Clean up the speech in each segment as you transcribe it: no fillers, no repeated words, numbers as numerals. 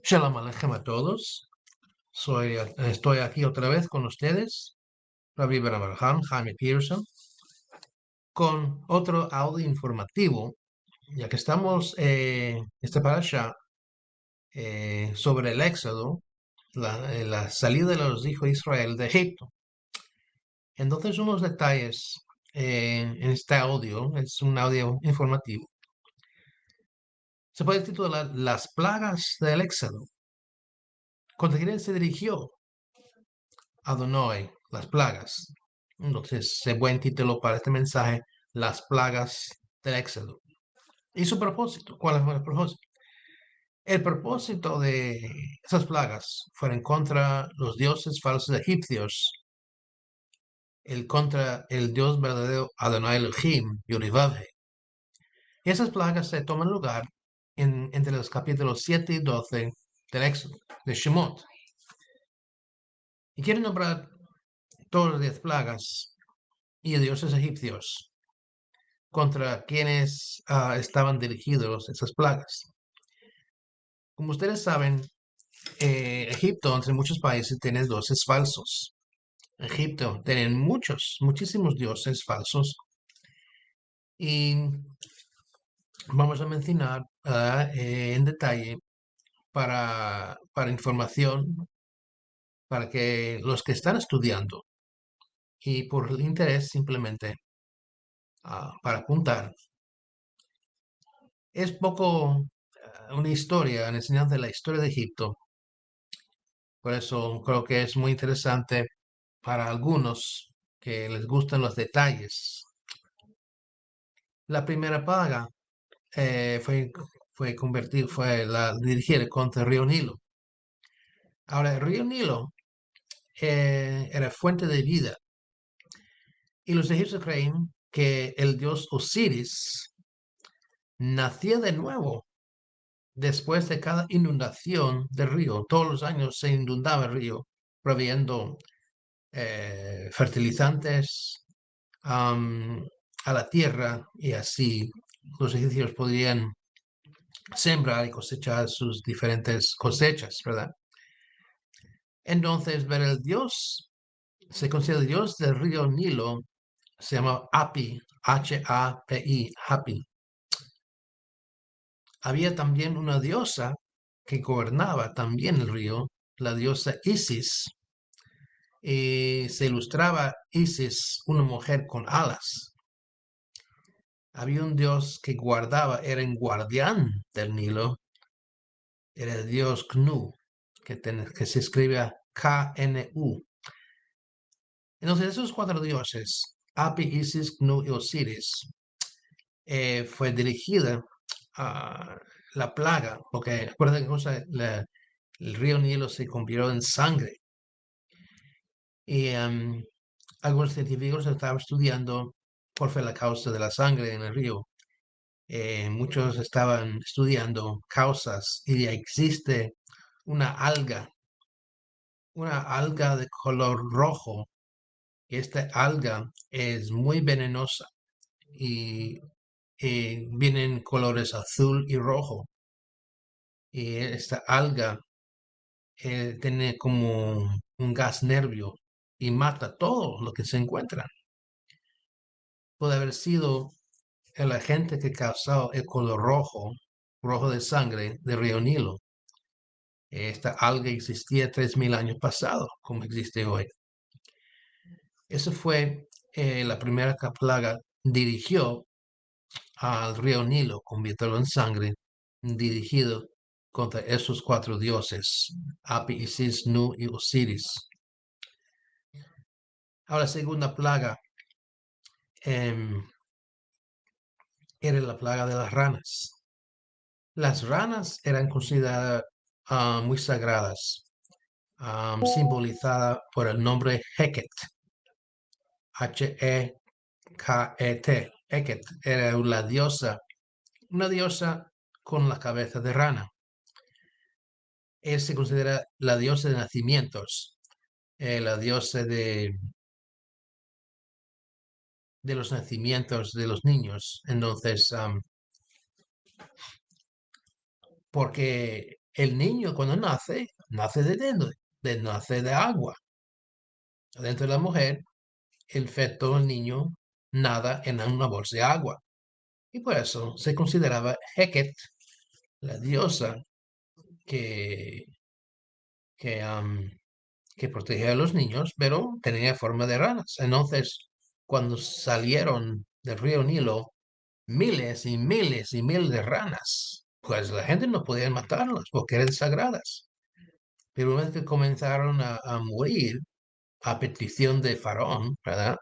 Shalom Aleichem a todos. Estoy aquí otra vez con ustedes, Rabbi Ben Abraham, Jaime Pearson, con otro audio informativo, ya que estamos esta parasha sobre el Éxodo, la salida de los hijos de Israel de Egipto. Entonces, unos detalles en este audio, es un audio informativo. Se puede titular Las plagas del Éxodo. ¿Contra quién se dirigió Adonai, las plagas? Entonces, buen título para este mensaje, las plagas del Éxodo. ¿Y su propósito? ¿Cuál fue el propósito? El propósito de esas plagas fue en contra los dioses falsos egipcios, contra el Dios verdadero Adonai Elohim, Yorivavhe. Esas plagas se toman lugar entre los capítulos 7 y 12 del Éxodo, de Shemot. Y quiero nombrar todas las 10 plagas y dioses egipcios contra quienes estaban dirigidos esas plagas. Como ustedes saben, Egipto, entre muchos países, tiene dioses falsos. Egipto tiene muchísimos dioses falsos. Y vamos a mencionar en detalle para información, para que los que están estudiando y por el interés simplemente para apuntar. Es poco una historia, una enseñanza de la historia de Egipto. Por eso creo que es muy interesante para algunos que les gustan los detalles. La primera plaga fue la dirigida contra el río Nilo. Ahora, el río Nilo era fuente de vida y los egipcios creen que el dios Osiris nacía de nuevo después de cada inundación del río. Todos los años se inundaba el río, proveyendo fertilizantes a la tierra y así los egipcios podrían sembrar y cosechar sus diferentes cosechas, ¿verdad? Entonces, ver el dios, se considera el dios del río Nilo, se llama Hapi, H-A-P-I, Hapi. Había también una diosa que gobernaba también el río, la diosa Isis, y se ilustraba Isis, una mujer con alas. Había un dios que era el guardián del Nilo, era el dios Knu, que se escribe K-N-U. Entonces, esos cuatro dioses, Hapi, Isis, Knu y Osiris, fue dirigida a la plaga, porque recuerden que el río Nilo se convirtió en sangre. Y algunos científicos estaban estudiando cuál fue la causa de la sangre en el río. Muchos estaban estudiando causas y existe una alga, de color rojo. Esta alga es muy venenosa y vienen colores azul y rojo. Y esta alga tiene como un gas nervio y mata todo lo que se encuentra. Puede haber sido el agente que causó el color rojo de sangre del río Nilo. Esta alga existía 3.000 años pasados, como existe hoy. Esa fue la primera plaga. Dirigió al río Nilo, convirtiéndolo en sangre, dirigido contra esos cuatro dioses, Hapi, Isis, Nu y Osiris. Ahora, la segunda plaga era la plaga de las ranas. Las ranas eran consideradas muy sagradas, simbolizada por el nombre Heket, H-E-K-E-T. Heket era una diosa con la cabeza de rana. Él se considera la diosa de nacimientos, la diosa de los nacimientos de los niños. Entonces, porque el niño cuando nace nace de agua. Dentro de la mujer, el feto, el niño, nada en una bolsa de agua. Y por eso se consideraba Heket, la diosa que, que, am, que protegía a los niños, pero tenía forma de ranas. Entonces, cuando salieron del río Nilo miles y miles y miles de ranas, pues la gente no podía matarlas porque eran sagradas. Pero una vez que comenzaron a morir a petición de Faraón, ¿verdad?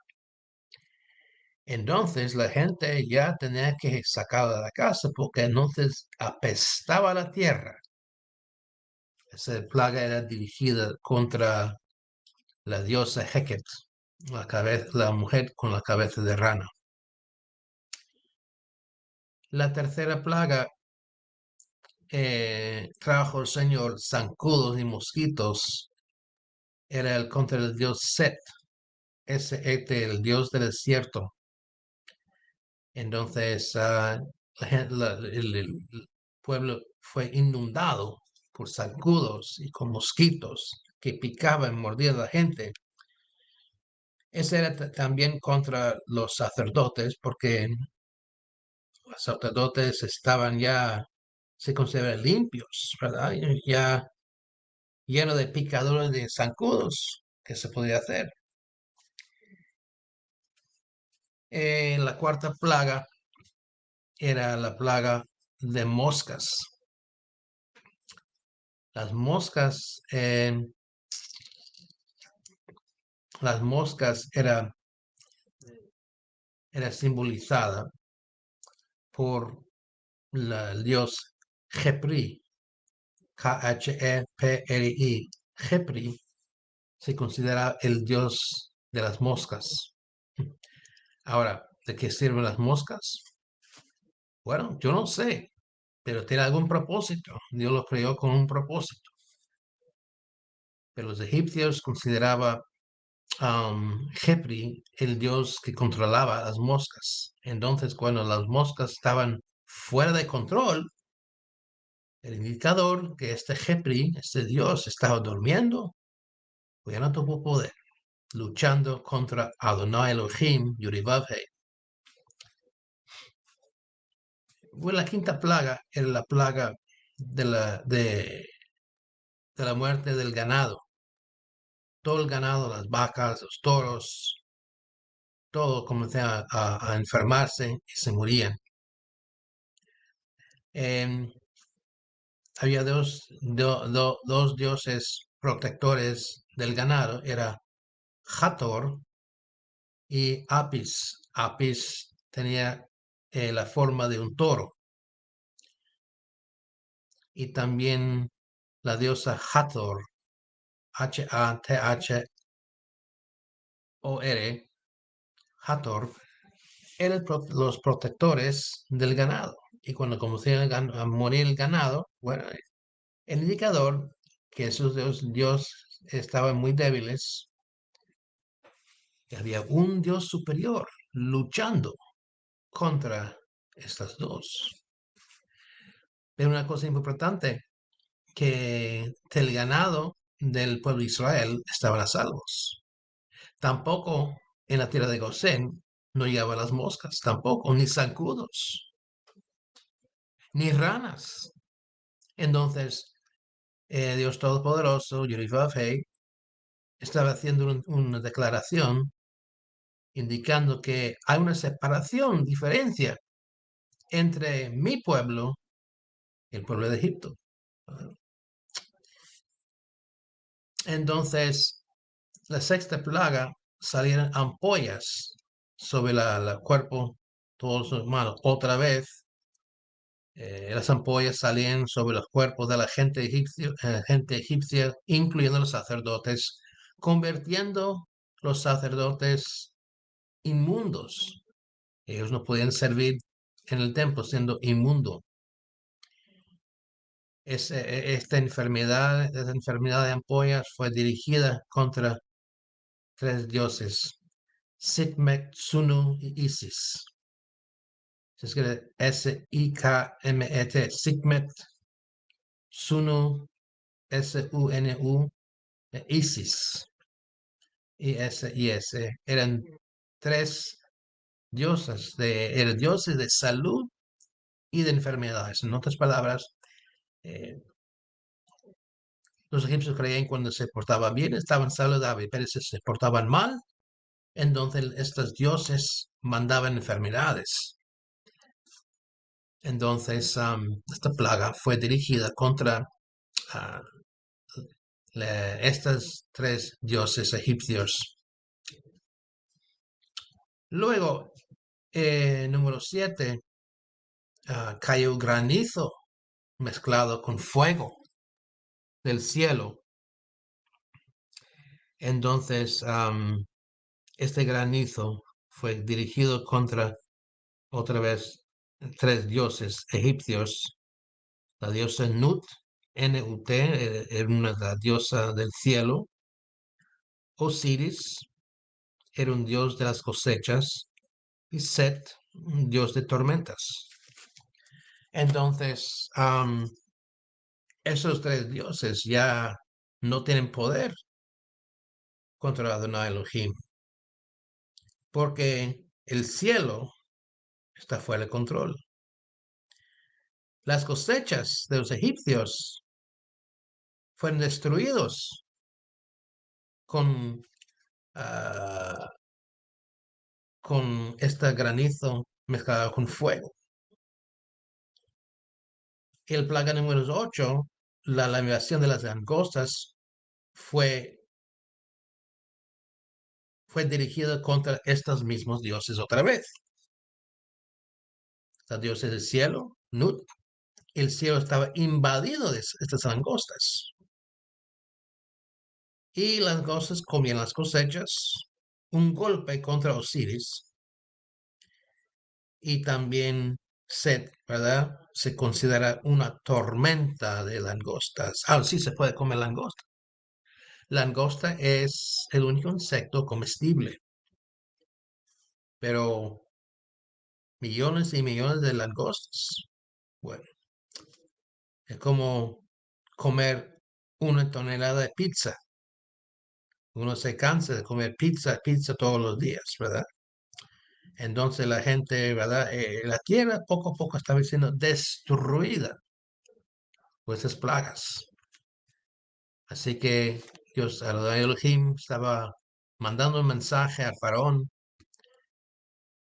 Entonces la gente ya tenía que sacarla de la casa porque entonces apestaba la tierra. Esa plaga era dirigida contra la diosa Heket, la mujer con la cabeza de rana. La tercera plaga trajo el Señor zancudos y mosquitos. Era contra el dios Set, el dios del desierto. Entonces el pueblo fue inundado por zancudos y con mosquitos que picaban, mordían a la gente. Ese era también contra los sacerdotes, porque los sacerdotes estaban ya, se consideran limpios, ¿verdad? Ya lleno de picaduras de zancudos que se podía hacer. La cuarta plaga era la plaga de moscas. Las moscas, las moscas era simbolizada por el dios Jepri, Khepri. Jepri se considera el dios de las moscas. Ahora, ¿de qué sirven las moscas? Bueno, yo no sé, pero tiene algún propósito. Dios los creó con un propósito. Pero los egipcios consideraban Jepri el dios que controlaba las moscas. Entonces, cuando las moscas estaban fuera de control, el indicador que este Jepri, este dios, estaba durmiendo, pues ya no tuvo poder, luchando contra Adonai Elohim, Yuribabhe. Bueno, la quinta plaga era la plaga de la muerte del ganado. Todo el ganado, las vacas, los toros, todo comenzaba a enfermarse y se morían. Em, Había dos dioses protectores del ganado, era Hathor y Apis. Apis tenía la forma de un toro. Y también la diosa Hathor, Hathor, Hathor, eran los protectores del ganado. Y cuando comenzó a morir el ganado, bueno, el indicador que esos dios estaban muy débiles, que había un dios superior luchando contra estas dos. Pero una cosa importante, que el ganado del pueblo de Israel estaban a salvos. Tampoco en la tierra de Gosén no llegaban las moscas, tampoco, ni zancudos, ni ranas. Entonces, Dios Todopoderoso, Yud-Heh, estaba haciendo una declaración indicando que hay una separación, diferencia entre mi pueblo y el pueblo de Egipto. Entonces, la sexta plaga salieron ampollas sobre el cuerpo, todos los humanos. Otra vez, las ampollas salían sobre los cuerpos de la gente egipcia, incluyendo los sacerdotes, convirtiendo los sacerdotes inmundos. Ellos no podían servir en el templo siendo inmundo. Esta enfermedad de ampollas fue dirigida contra tres dioses, Sikmet, Sunu y Isis. Se escribe Sikmet, Sunu, Sunu, Isis, ISIS. Eran tres dioses eran dioses de salud y de enfermedades. En otras palabras, eh, los egipcios creían cuando se portaban bien estaban saludables, pero si se portaban mal, entonces estos dioses mandaban enfermedades. Entonces, esta plaga fue dirigida contra ah, estos tres dioses egipcios. Luego, número 7, cayó granizo mezclado con fuego del cielo. Entonces, este granizo fue dirigido contra, otra vez, tres dioses egipcios. La diosa Nut, Nut, era la diosa del cielo. Osiris era un dios de las cosechas. Y Set, un dios de tormentas. Entonces, esos tres dioses ya no tienen poder contra Adonai Elohim, porque el cielo está fuera de control. Las cosechas de los egipcios fueron destruidos con, ah, con este granizo mezclado con fuego. Y el plaga número 8, la invasión de las langostas, fue dirigida contra estos mismos dioses otra vez. Los dioses del cielo, Nut, el cielo estaba invadido de estas langostas. Y las langostas comían las cosechas, un golpe contra Osiris. Y también Set, ¿verdad? Se considera una tormenta de langostas. Sí se puede comer langosta. Langosta es el único insecto comestible, pero millones y millones de langostas. Bueno, es como comer una tonelada de pizza. Uno se cansa de comer pizza todos los días, ¿verdad? Entonces la gente, ¿verdad? La tierra poco a poco está siendo destruida por esas plagas. Así que Dios, Adonai Elohim, estaba mandando un mensaje al faraón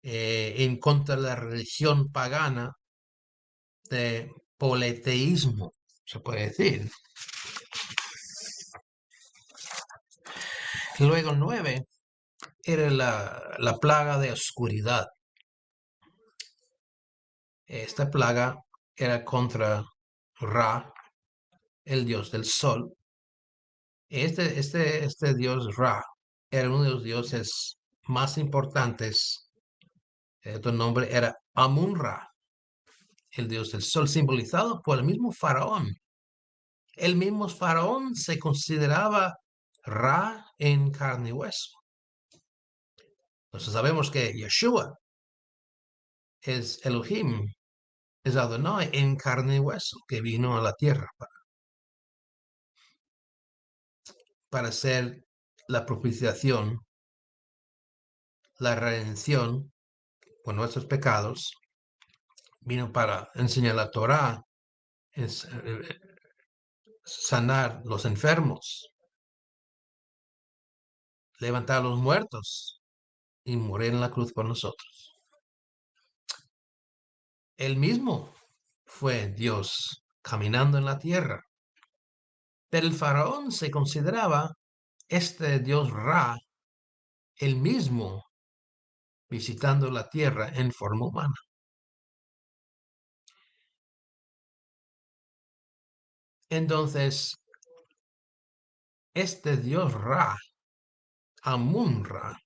en contra de la religión pagana de politeísmo, se puede decir. Luego 9 era la plaga de oscuridad. Esta plaga era contra Ra, el dios del sol. Este dios Ra era uno de los dioses más importantes. Su nombre era Amun-Ra, el dios del sol, simbolizado por el mismo faraón. El mismo faraón se consideraba Ra en carne y hueso. Entonces sabemos que Yeshua es Elohim, es Adonai en carne y hueso, que vino a la tierra para hacer la propiciación, la redención por nuestros pecados. Vino para enseñar la Torá, sanar los enfermos, levantar a los muertos y morir en la cruz por nosotros. Él mismo fue Dios caminando en la tierra. Pero el faraón se consideraba este Dios Ra, el mismo visitando la tierra en forma humana. Entonces, este Dios Ra, Amun-Ra,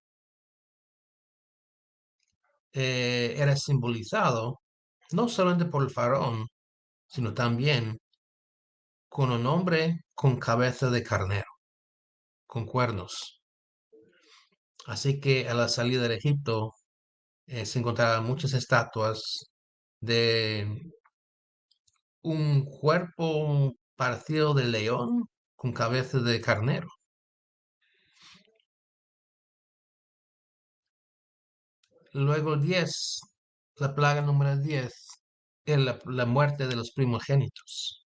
era simbolizado no solamente por el faraón, sino también con un hombre con cabeza de carnero, con cuernos. Así que a la salida de Egipto se encontraban muchas estatuas de un cuerpo parecido de león con cabeza de carnero. Luego 10, la plaga número 10, es la muerte de los primogénitos.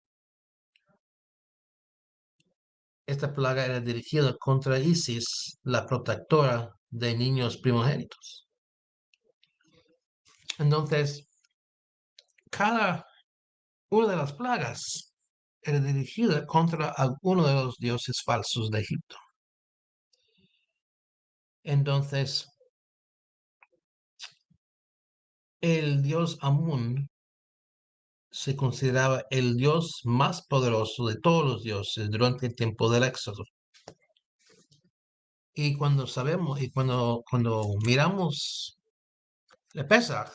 Esta plaga era dirigida contra Isis, la protectora de niños primogénitos. Entonces, cada una de las plagas era dirigida contra alguno de los dioses falsos de Egipto. Entonces, el dios Amón se consideraba el dios más poderoso de todos los dioses durante el tiempo del Éxodo. Y cuando miramos el Pesaj,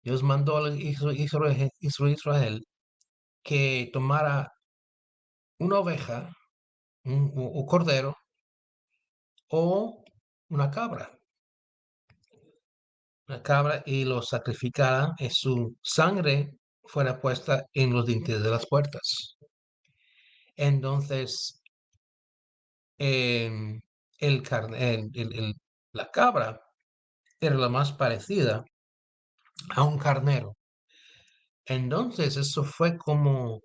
Dios mandó a Israel que tomara una oveja, un cordero o una cabra. Una cabra y lo sacrificara y su sangre fuera puesta en los dinteles de las puertas. Entonces, em, la cabra era la más parecida a un carnero. Entonces, eso fue como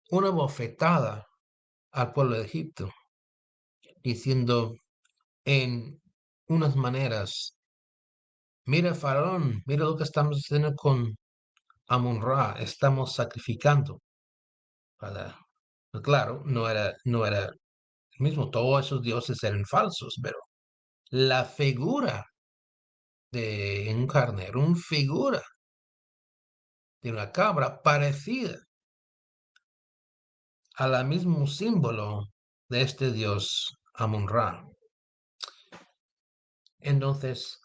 una bofetada al pueblo de Egipto, diciendo en unas maneras, mira, Faraón, mira lo que estamos haciendo con Amon-Ra, estamos sacrificando. Para, claro, no era el mismo, todos esos dioses eran falsos, pero la figura de un carnero, una figura de una cabra parecida al mismo símbolo de este dios Amon-Ra. Entonces,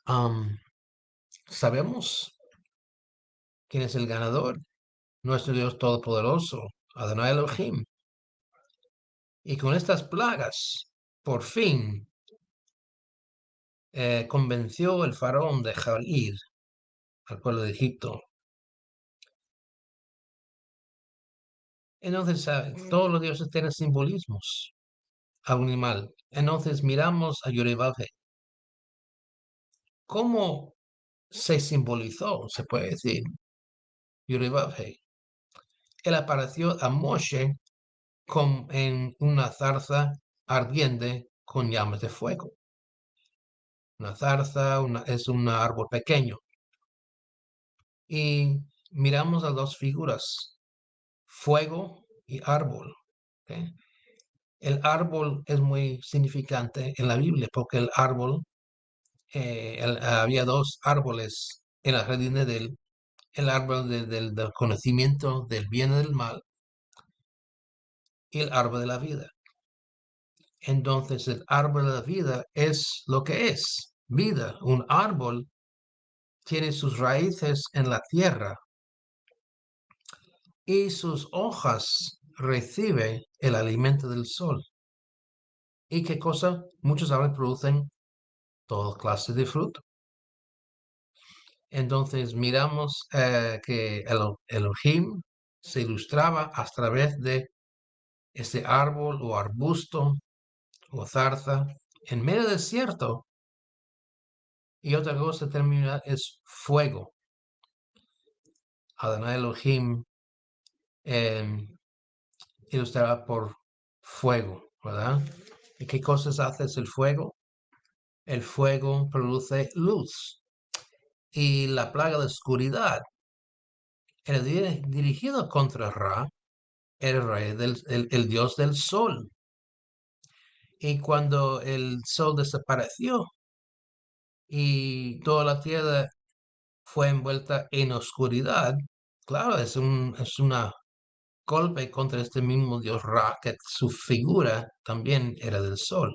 sabemos quién es el ganador, nuestro Dios Todopoderoso, Adonai Elohim. Y con estas plagas, por fin, convenció el faraón de dejar ir al pueblo de Egipto. Entonces, todos los dioses tienen simbolismos a un animal. Entonces, miramos a Yorubabhe. ¿Cómo se simbolizó, se puede decir, Yorubabhe? Él apareció a Moshe en una zarza ardiente con llamas de fuego. Una zarza es un árbol pequeño. Y miramos a dos figuras, fuego y árbol. ¿Ok? El árbol es muy significante en la Biblia porque el árbol, había dos árboles en la jardín de Edén, el árbol del conocimiento del bien y del mal y el árbol de la vida. Entonces el árbol de la vida es lo que es, vida. Un árbol tiene sus raíces en la tierra y sus hojas reciben el alimento del sol. ¿Y qué cosa? Muchos árboles producen toda clase de fruto. Entonces miramos que el Elohim se ilustraba a través de este árbol o arbusto o zarza en medio desierto. Y otra cosa termina es fuego. Adonai Elohim ilustraba por fuego, ¿verdad? ¿Y qué cosas hace el fuego? El fuego produce luz. Y la plaga de oscuridad era dirigido contra Ra, el rey el dios del sol. Y cuando el sol desapareció y toda la tierra fue envuelta en oscuridad, claro, es una golpe contra este mismo dios Ra, que su figura también era del sol.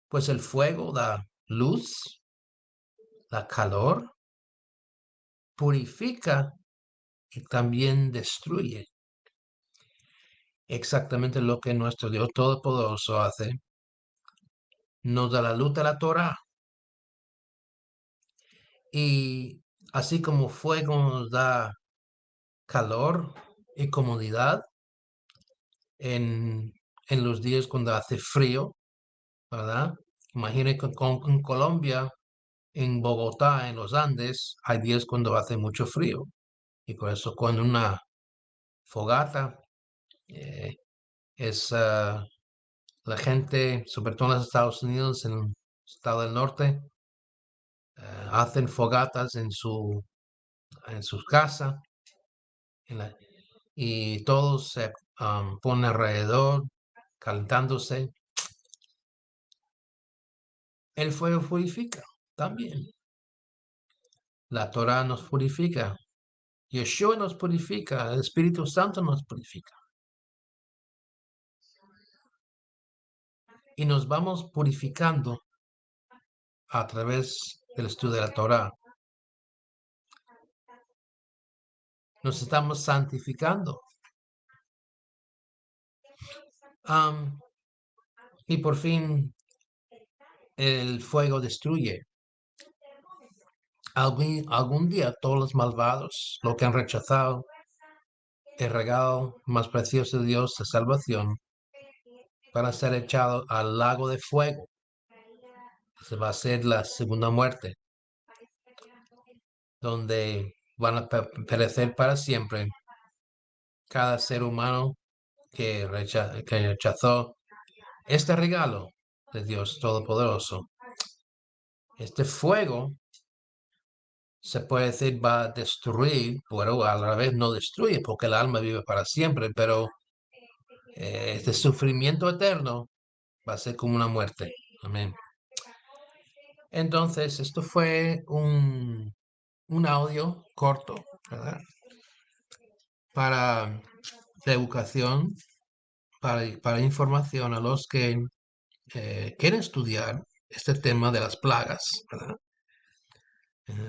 Pues el fuego da luz, da calor, purifica y también destruye. Exactamente lo que nuestro Dios Todopoderoso hace. Nos da la luz de la Torah. Y así como fuego nos da calor y comodidad en los días cuando hace frío, ¿verdad? Imagine que en Colombia, en Bogotá, en los Andes, hay días cuando hace mucho frío. Y por eso cuando una fogata eh, es la gente, sobre todo en los Estados Unidos, en el estado del norte, hacen fogatas en sus casas y todos se ponen alrededor calentándose. El fuego purifica también. La Torah nos purifica. Yeshua nos purifica. El Espíritu Santo nos purifica. Y nos vamos purificando a través del estudio de la Torah. Nos estamos santificando. Y por fin el fuego destruye. Algún día todos los malvados, los que han rechazado el regalo más precioso de Dios, de salvación, van a ser echados al lago de fuego. Se va a hacer la segunda muerte, donde van a perecer para siempre cada ser humano que rechazó este regalo de Dios Todopoderoso. Este fuego se puede decir va a destruir, pero a la vez no destruye porque el alma vive para siempre, pero este sufrimiento eterno va a ser como una muerte. Amén. Entonces, esto fue un audio corto, ¿verdad? Para la educación, para información a los que quieren estudiar este tema de las plagas, ¿verdad?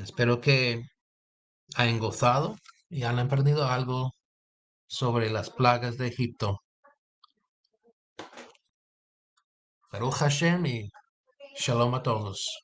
Espero que hayan gozado y han aprendido algo sobre las plagas de Egipto. Baruch Hashem y Shalom a todos.